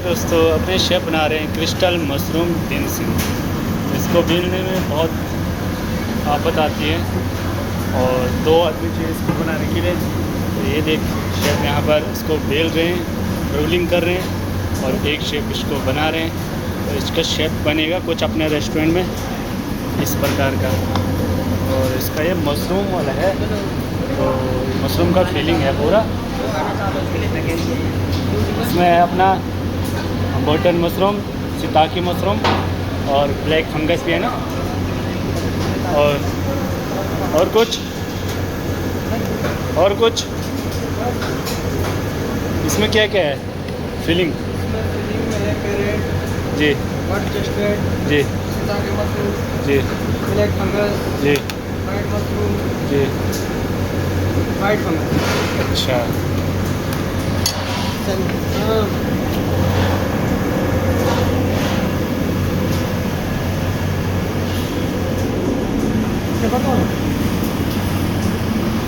दोस्तों, अपने शेफ बना रहे हैं क्रिस्टल मशरूम डेंसिंग। इसको बेलने में बहुत आफत आती है और 2 आदमी चाहिए इसको बनाने के लिए। तो ये देख शेफ यहाँ पर इसको बेल रहे हैं, रोलिंग कर रहे हैं और एक शेफ इसको बना रहे हैं। तो इसका शेफ बनेगा कुछ अपने रेस्टोरेंट में इस प्रकार का। और इसका ये मशरूम वाला है, तो मशरूम का फीलिंग है पूरा। इसमें है अपना बटन मशरूम, शिताकी मशरूम और ब्लैक फंगस भी है ना, और कुछ इसमें क्या क्या है फीलिंग? जी जी जी ब्लैक फंगस जी वाइट मशरूम जी। White fungus. अच्छा, देखो तो